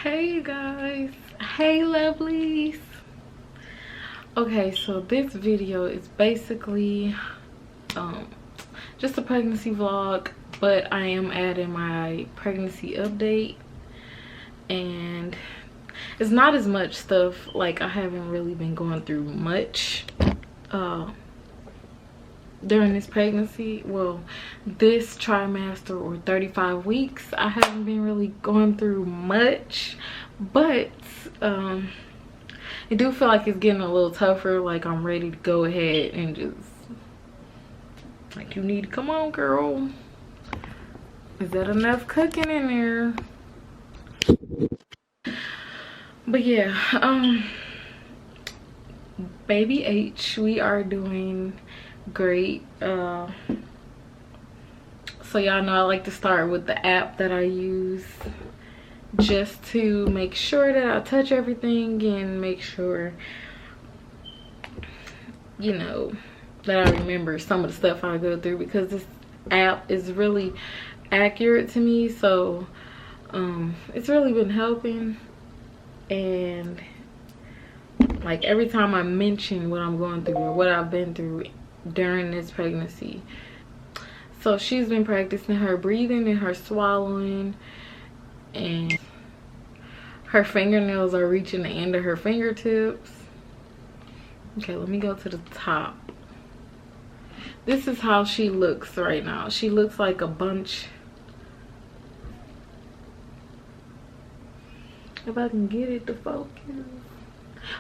Hey you guys, hey lovelies. Okay, so this video is basically just a pregnancy vlog, but I am adding my pregnancy update, and it's not as much stuff. Like, I haven't really been going through much during this pregnancy. Well, this trimester, or 35 weeks, I haven't been really going through much, but I do feel like it's getting a little tougher. Like, I'm ready to go ahead and just, like, you need to come on, girl. Is that enough cooking in there? But yeah, baby H, we are doing great. So y'all know I like to start with the app that I use, just to make sure that I touch everything and make sure, you know, that I remember some of the stuff I go through, because this app is really accurate to me. So it's really been helping. And like, every time I mention what I'm going through or what I've been through during this pregnancy, so she's been practicing her breathing and her swallowing, and her fingernails are reaching the end of her fingertips. Okay, let me go to the top. This is how she looks right now. She looks like a bunch, if I can get it to focus.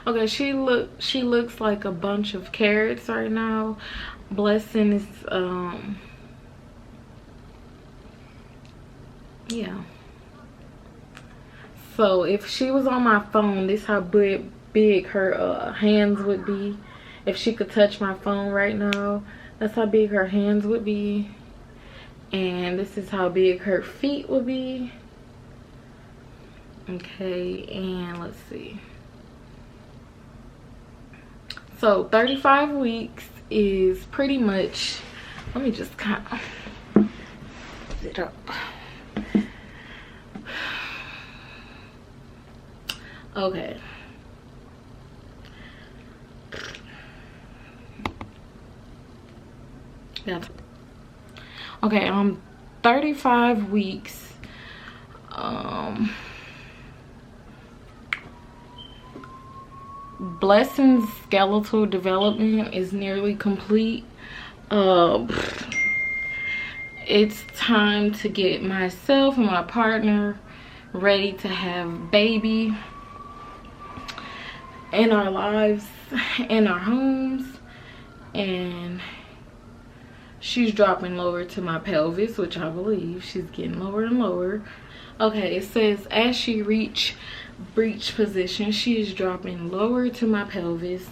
Okay, she looks like a bunch of carrots right now. Blessing is yeah. So if she was on my phone, this is how big her hands would be. If she could touch my phone right now, that's how big her hands would be. And this is how big her feet would be. Okay, and let's see. So 35 weeks is pretty much, let me just kind of sit up. Okay. Yeah. Okay, 35 weeks. Blessing's skeletal development is nearly complete. It's time to get myself and my partner ready to have baby in our lives, in our homes. And she's dropping lower to my pelvis, which I believe she's getting lower and lower. Okay, it says as she reach breech position, she is dropping lower to my pelvis,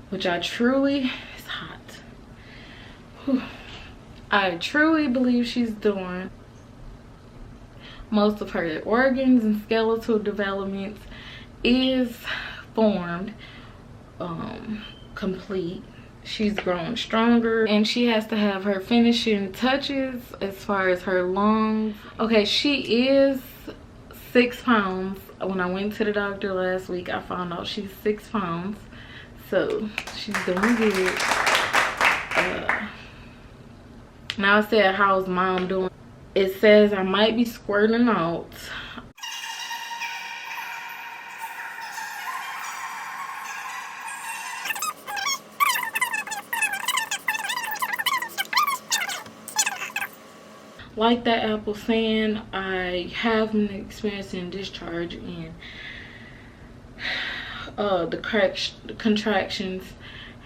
which I truly, it's hot. Whew. I truly believe she's doing most of her organs and skeletal developments is formed, complete. She's growing stronger, and she has to have her finishing touches as far as her lungs. Okay, she is 6 pounds. When I went to the doctor last week, I found out she's 6 pounds. So she's doing good. Now I said, how's mom doing? It says I might be squirting out. Like that app was saying, I have been experiencing discharge, and the contractions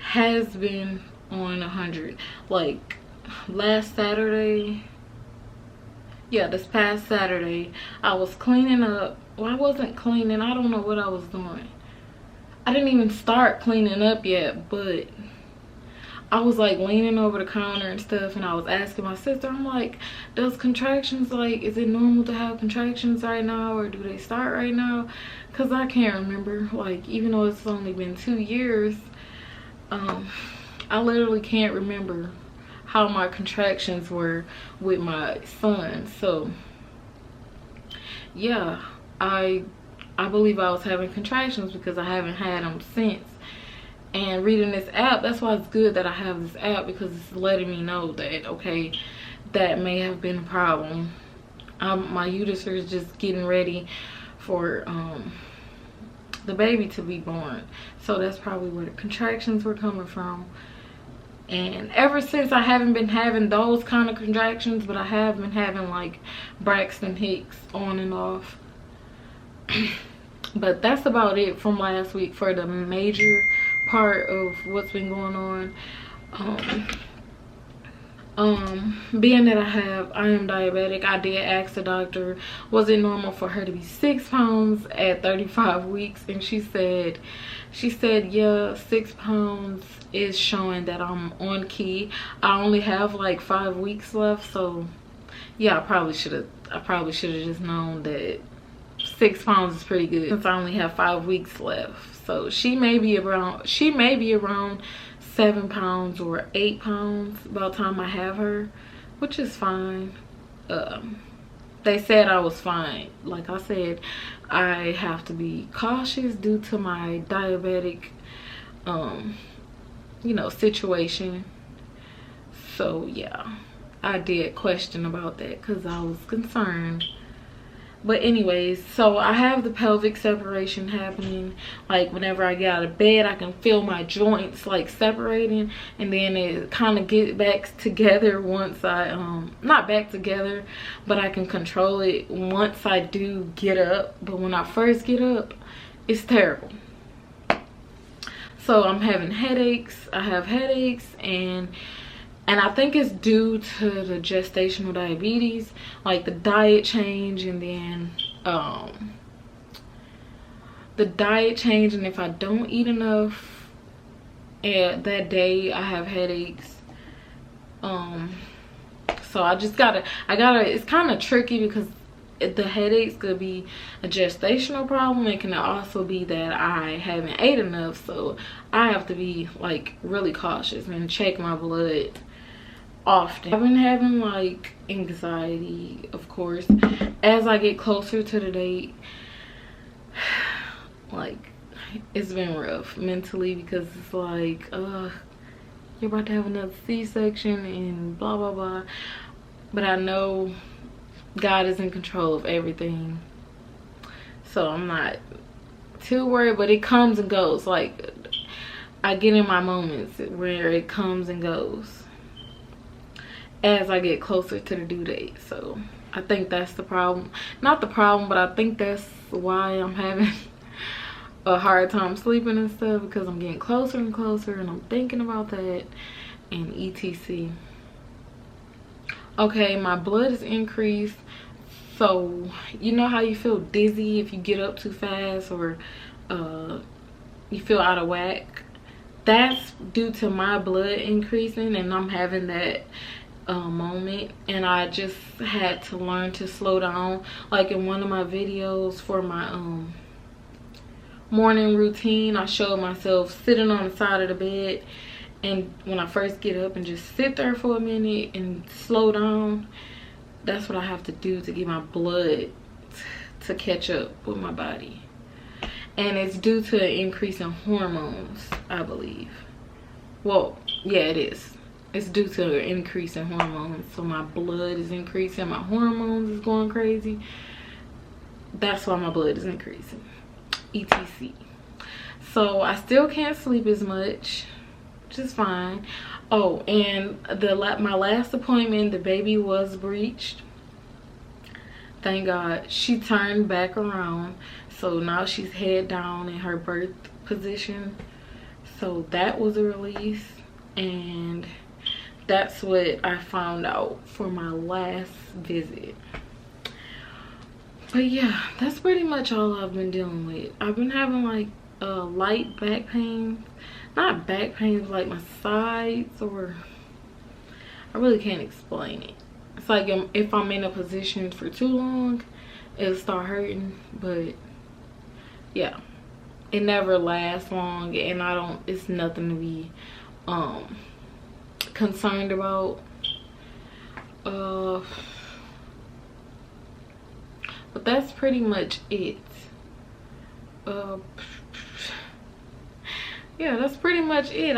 has been on 100. Like last Saturday, yeah, this past Saturday, I was cleaning up. Well, I wasn't cleaning, I don't know what I was doing. I didn't even start cleaning up yet, but I was like leaning over the counter and stuff, and I was asking my sister, I'm like, does contractions, like, is it normal to have contractions right now, or do they start right now? Because I can't remember. Like, even though it's only been 2 years, I literally can't remember how my contractions were with my son. So yeah, I believe I was having contractions because I haven't had them since. And reading this app, that's why it's good that I have this app, because it's letting me know that, okay, that may have been a problem. My uterus is just getting ready for the baby to be born. So that's probably where the contractions were coming from. And ever since, I haven't been having those kind of contractions, but I have been having like Braxton Hicks on and off. But that's about it from last week for the major part of what's been going on. Being that I am diabetic, I did ask the doctor, was it normal for her to be 6 pounds at 35 weeks? And she said yeah, 6 pounds is showing that I'm on key. I only have like 5 weeks left, so yeah, I probably should have just known that 6 pounds is pretty good since I only have 5 weeks left. So she may be around 7 pounds or 8 pounds by the time I have her, which is fine. They said I was fine. Like I said, I have to be cautious due to my diabetic you know, situation. So yeah, I did question about that because I was concerned. But anyways, so I have the pelvic separation happening. Like whenever I get out of bed, I can feel my joints like separating, and then it kind of get back together once I not back together, but I can control it once I do get up. But when I first get up, it's terrible. So I'm having headaches. I have headaches, and I think it's due to the gestational diabetes, like the diet change, and then the diet change, and if I don't eat enough that day, I have headaches. So I gotta, it's kind of tricky because the headaches could be a gestational problem. It can also be that I haven't ate enough, so I have to be like really cautious and check my blood often. I've been having like anxiety, of course, as I get closer to the date. Like, it's been rough mentally because it's like, you're about to have another C-section and blah blah blah. But I know God is in control of everything, so I'm not too worried. But it comes and goes. Like, I get in my moments where it comes and goes as I get closer to the due date. So I think that's the problem. Not the problem, but I think that's why I'm having a hard time sleeping and stuff, because I'm getting closer and closer and I'm thinking about that and etc. Okay, my blood is increased. So you know how you feel dizzy if you get up too fast, or you feel out of whack? That's due to my blood increasing, and I'm having that moment, and I just had to learn to slow down. Like in one of my videos for my morning routine, I showed myself sitting on the side of the bed, and when I first get up and just sit there for a minute and slow down, that's what I have to do to get my blood to catch up with my body. And it's due to an increase in hormones, I believe. Well, yeah, it is. It's due to an increase in hormones. So my blood is increasing, my hormones is going crazy. That's why my blood is increasing, etc. So I still can't sleep as much, which is fine. Oh, and my last appointment, the baby was breached. Thank God. She turned back around, so now she's head down in her birth position. So that was a release, and that's what I found out for my last visit. But yeah, that's pretty much all I've been dealing with. I've been having like light back pain. Not back pain, like my sides, or I really can't explain it. It's like if I'm in a position for too long, it'll start hurting. But yeah, it never lasts long, and it's nothing to be concerned about. But that's pretty much it. Yeah, that's pretty much it.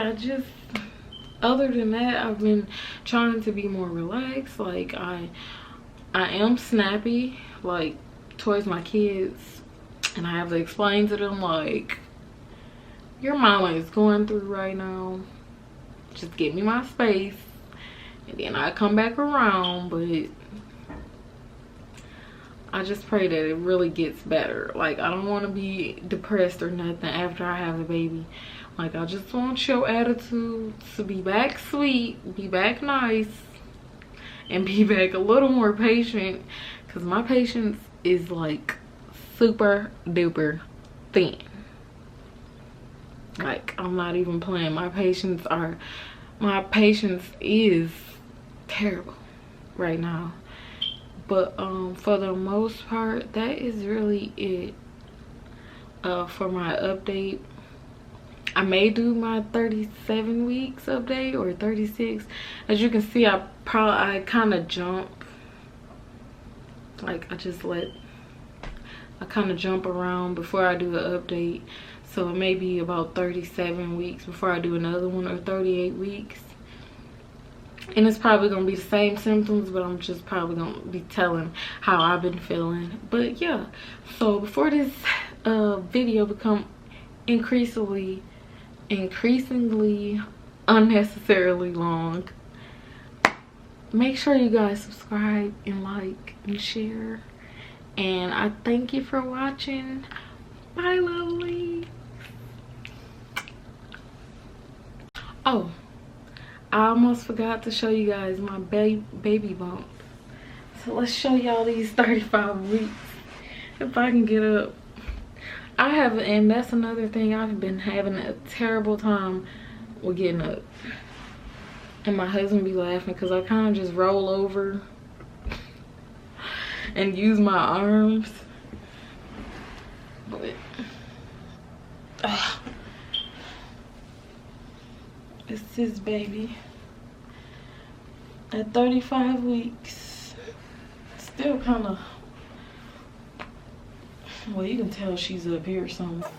Other than that, I've been trying to be more relaxed. Like I am snappy, like, towards my kids, and I have to explain to them, like, your mama is going through right now, just give me my space, and then I come back around. But I just pray that it really gets better. Like, I don't want to be depressed or nothing after I have the baby. Like, I just want your attitude to be back sweet, be back nice, and be back a little more patient, because my patience is like super duper thin. Like, I'm not even playing. My patience is terrible right now. But for the most part, that is really it for my update. I may do my 37 weeks update or 36. As you can see, I kind of jump. Like, I kind of jump around before I do the update. So it may be about 37 weeks before I do another one, or 38 weeks. And it's probably going to be the same symptoms, but I'm just probably going to be telling how I've been feeling. But yeah, so before this video become increasingly unnecessarily long, make sure you guys subscribe and like and share. And I thank you for watching. Bye, lovely. Oh, I almost forgot to show you guys my baby bump. So let's show y'all these 35 weeks. If I can get up. And that's another thing, I've been having a terrible time with getting up. And my husband be laughing because I kind of just roll over and use my arms. But it's this baby at 35 weeks. Still kind of, well, you can tell she's up here or something.